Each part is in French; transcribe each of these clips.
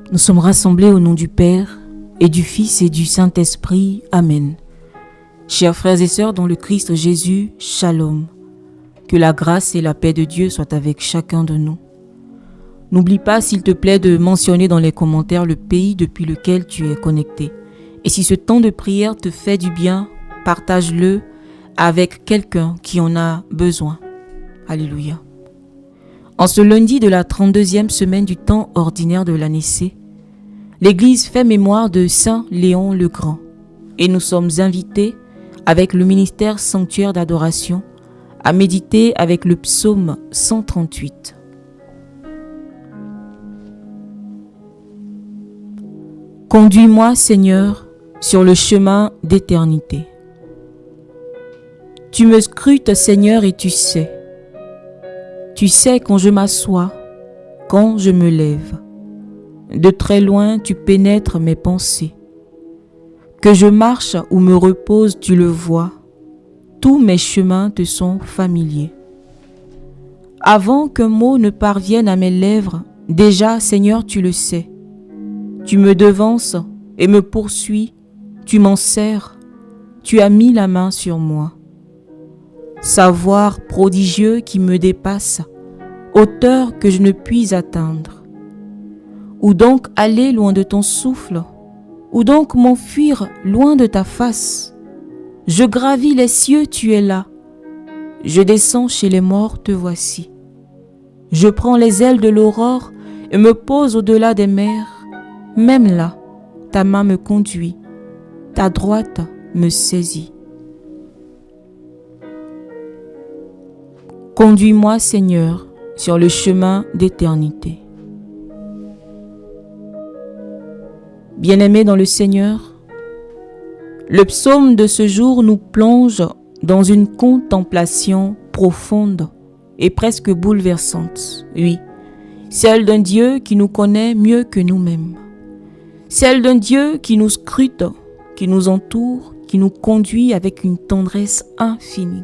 Nous sommes rassemblés au nom du Père et du Fils et du Saint-Esprit. Amen. Chers frères et sœurs dans le Christ Jésus, Shalom. Que la grâce et la paix de Dieu soient avec chacun de nous. N'oublie pas, s'il te plaît, de mentionner dans les commentaires le pays depuis lequel tu es connecté. Et si ce temps de prière te fait du bien, partage-le avec quelqu'un qui en a besoin. Alléluia. En ce lundi de la 32e semaine du temps ordinaire de l'année C, l'Église fait mémoire de Saint Léon le Grand et nous sommes invités avec le ministère sanctuaire d'adoration à méditer avec le psaume 138. Conduis-moi, Seigneur, sur le chemin d'éternité. Tu me scrutes, Seigneur, et tu sais. Tu sais quand je m'assois, quand je me lève. De très loin, tu pénètres mes pensées. Que je marche ou me repose, tu le vois. Tous mes chemins te sont familiers. Avant qu'un mot ne parvienne à mes lèvres, déjà, Seigneur, tu le sais. Tu me devances et me poursuis, tu m'en sers, tu as mis la main sur moi. Savoir prodigieux qui me dépasse, hauteur que je ne puis atteindre. Où donc aller loin de ton souffle? Où donc m'enfuir loin de ta face? Je gravis les cieux, tu es là. Je descends chez les morts, te voici. Je prends les ailes de l'aurore et me pose au-delà des mers. Même là, ta main me conduit, ta droite me saisit. Conduis-moi, Seigneur, sur le chemin d'éternité. Bien-aimés dans le Seigneur, le psaume de ce jour nous plonge dans une contemplation profonde et presque bouleversante. Oui, celle d'un Dieu qui nous connaît mieux que nous-mêmes. Celle d'un Dieu qui nous scrute, qui nous entoure, qui nous conduit avec une tendresse infinie.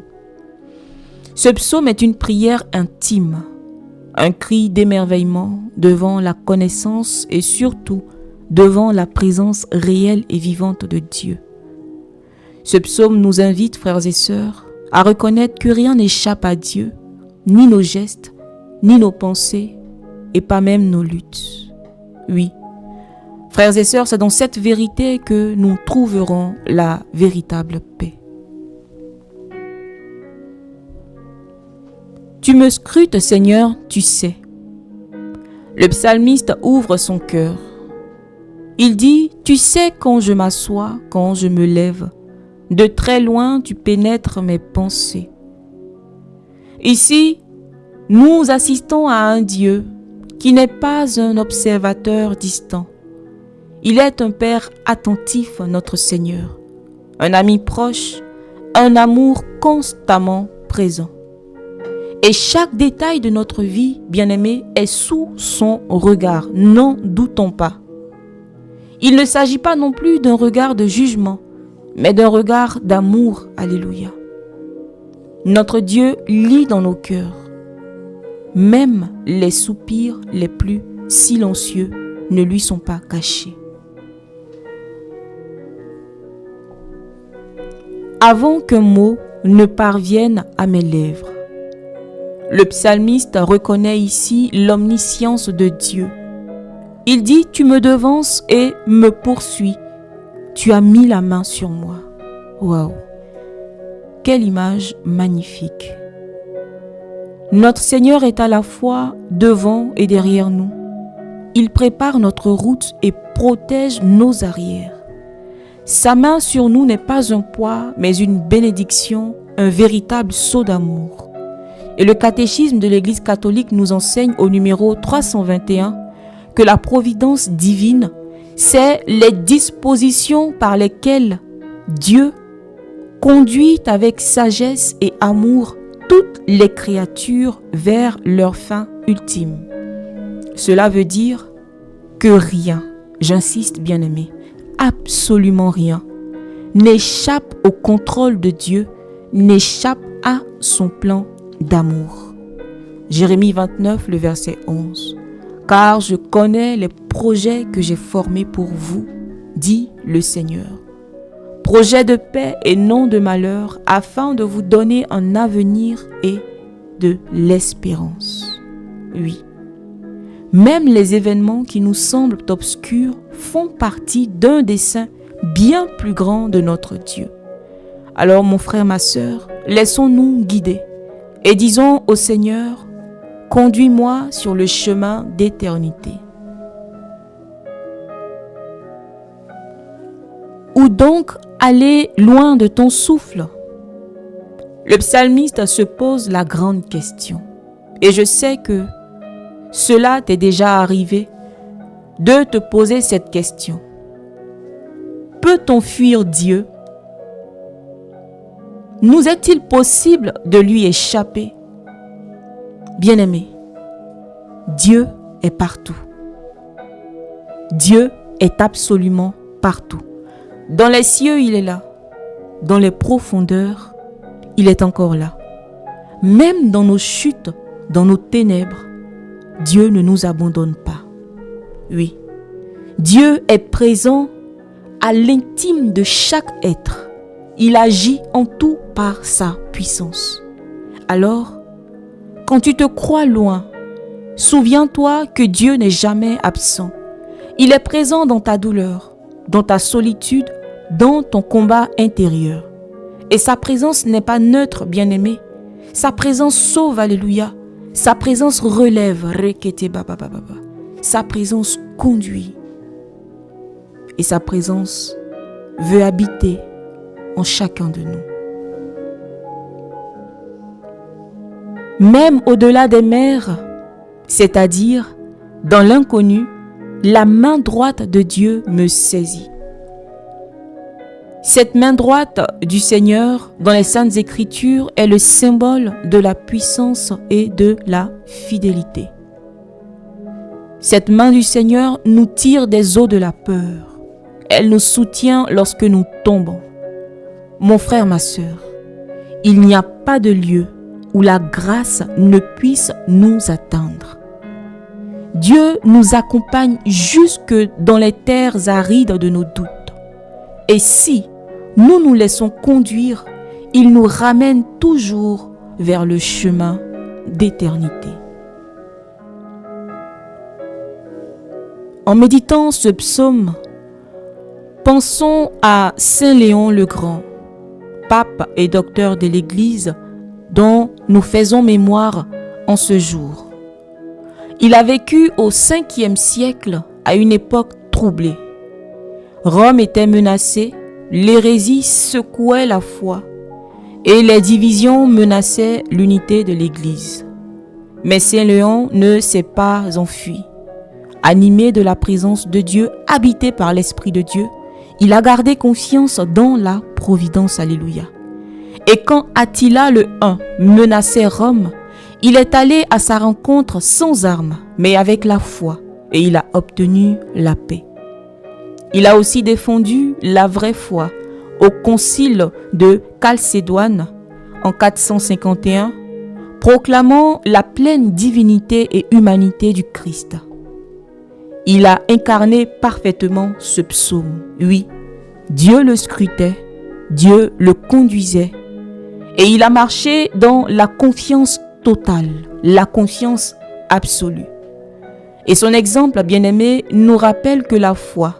Ce psaume est une prière intime, un cri d'émerveillement devant la connaissance et surtout devant la présence réelle et vivante de Dieu. Ce psaume nous invite, frères et sœurs, à reconnaître que rien n'échappe à Dieu, ni nos gestes, ni nos pensées, et pas même nos luttes. Oui, frères et sœurs, c'est dans cette vérité que nous trouverons la véritable paix. Tu me scrutes, Seigneur, tu sais. Le psalmiste ouvre son cœur. Il dit, tu sais quand je m'assois, quand je me lève. De très loin, tu pénètres mes pensées. Ici, nous assistons à un Dieu qui n'est pas un observateur distant. Il est un Père attentif, notre Seigneur, un ami proche, un amour constamment présent. Et chaque détail de notre vie, bien-aimé, est sous son regard, n'en doutons pas. Il ne s'agit pas non plus d'un regard de jugement, mais d'un regard d'amour. Alléluia. Notre Dieu lit dans nos cœurs. Même les soupirs les plus silencieux ne lui sont pas cachés. Avant qu'un mot ne parvienne à mes lèvres, le psalmiste reconnaît ici l'omniscience de Dieu. Il dit, tu me devances et me poursuis. Tu as mis la main sur moi. Waouh! Quelle image magnifique! Notre Seigneur est à la fois devant et derrière nous. Il prépare notre route et protège nos arrières. Sa main sur nous n'est pas un poids, mais une bénédiction, un véritable sceau d'amour. Et le catéchisme de l'Église catholique nous enseigne au numéro 321 que la providence divine, c'est les dispositions par lesquelles Dieu conduit avec sagesse et amour toutes les créatures vers leur fin ultime. Cela veut dire que rien, j'insiste bien-aimé, absolument rien, n'échappe au contrôle de Dieu, n'échappe à son plan d'amour. Jérémie 29, le verset 11. car je connais les projets que j'ai formés pour vous, dit le Seigneur. Projets de paix et non de malheur, afin de vous donner un avenir et de l'espérance. Oui, même les événements qui nous semblent obscurs font partie d'un dessein bien plus grand de notre Dieu. Alors mon frère, ma sœur, laissons-nous guider et disons au Seigneur, conduis-moi sur le chemin d'éternité. Où donc aller loin de ton souffle? Le psalmiste se pose la grande question. Et je sais que cela t'est déjà arrivé de te poser cette question. Peut-on fuir Dieu? Nous est-il possible de lui échapper? Bien-aimé, Dieu est partout. Dieu est absolument partout. Dans les cieux, il est là. Dans les profondeurs, il est encore là. Même dans nos chutes, dans nos ténèbres, Dieu ne nous abandonne pas. Oui, Dieu est présent à l'intime de chaque être. Il agit en tout par sa puissance. Alors, quand tu te crois loin, souviens-toi que Dieu n'est jamais absent. Il est présent dans ta douleur, dans ta solitude, dans ton combat intérieur. Et sa présence n'est pas neutre, bien-aimé. Sa présence sauve, alléluia. Sa présence relève, rekete baba baba. Sa présence conduit. Et sa présence veut habiter en chacun de nous. Même au-delà des mers, c'est-à-dire dans l'inconnu, la main droite de Dieu me saisit. Cette main droite du Seigneur dans les Saintes Écritures est le symbole de la puissance et de la fidélité. Cette main du Seigneur nous tire des eaux de la peur. Elle nous soutient lorsque nous tombons. Mon frère, ma sœur, il n'y a pas de lieu où la grâce ne puisse nous atteindre. Dieu nous accompagne jusque dans les terres arides de nos doutes. Et si nous nous laissons conduire, il nous ramène toujours vers le chemin d'éternité. En méditant ce psaume, pensons à Saint Léon le Grand, pape et docteur de l'Église, dont nous faisons mémoire en ce jour. Il a vécu au 5e siècle à une époque troublée. Rome était menacée, l'hérésie secouait la foi et les divisions menaçaient l'unité de l'Église. Mais Saint Léon ne s'est pas enfui. Animé de la présence de Dieu, habité par l'Esprit de Dieu, il a gardé confiance dans la providence. Alléluia. Et quand Attila le Hun menaçait Rome, il est allé à sa rencontre sans armes, mais avec la foi, et il a obtenu la paix. Il a aussi défendu la vraie foi au concile de Chalcédoine en 451, proclamant la pleine divinité et humanité du Christ. Il a incarné parfaitement ce psaume. Oui, Dieu le scrutait, Dieu le conduisait, et il a marché dans la confiance totale, la confiance absolue. Et son exemple, bien-aimé, nous rappelle que la foi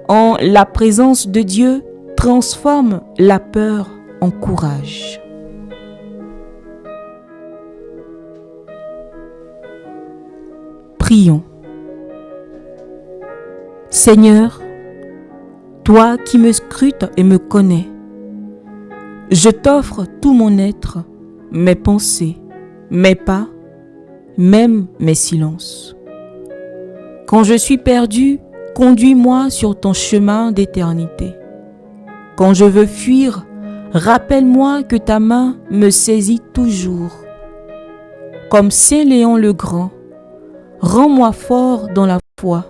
en la présence de Dieu transforme la peur en courage. Prions. Seigneur, toi qui me scrutes et me connais, je t'offre tout mon être, mes pensées, mes pas, même mes silences. Quand je suis perdu, conduis-moi sur ton chemin d'éternité. Quand je veux fuir, rappelle-moi que ta main me saisit toujours. Comme Saint Léon le Grand, rends-moi fort dans la foi,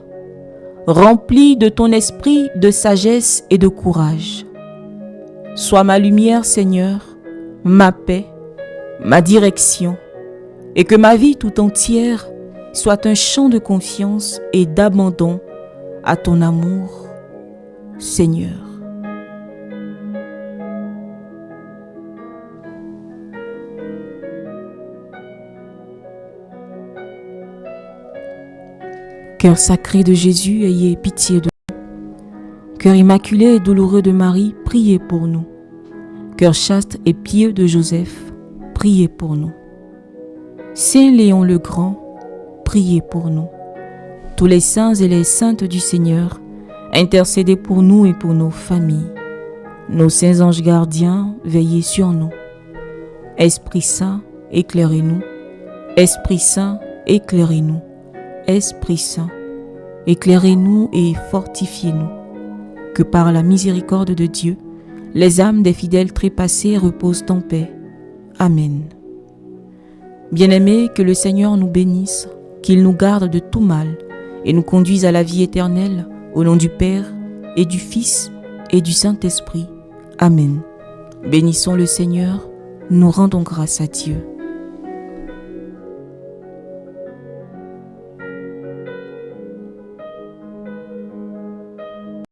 rempli de ton esprit de sagesse et de courage. Sois ma lumière, Seigneur, ma paix, ma direction, et que ma vie tout entière soit un chant de confiance et d'abandon à ton amour, Seigneur. Cœur sacré de Jésus, ayez pitié de nous. Cœur immaculé et douloureux de Marie, priez pour nous. Cœur chaste et pieux de Joseph, priez pour nous. Saint Léon le Grand, priez pour nous. Tous les saints et les saintes du Seigneur, intercédez pour nous et pour nos familles. Nos saints anges gardiens, veillez sur nous. Esprit Saint, éclairez-nous. Esprit Saint, éclairez-nous. Esprit Saint, éclairez-nous et fortifiez-nous. Que par la miséricorde de Dieu, les âmes des fidèles trépassés reposent en paix. Amen. Bien-aimés, que le Seigneur nous bénisse, qu'il nous garde de tout mal et nous conduise à la vie éternelle, au nom du Père et du Fils et du Saint-Esprit. Amen. Bénissons le Seigneur, nous rendons grâce à Dieu.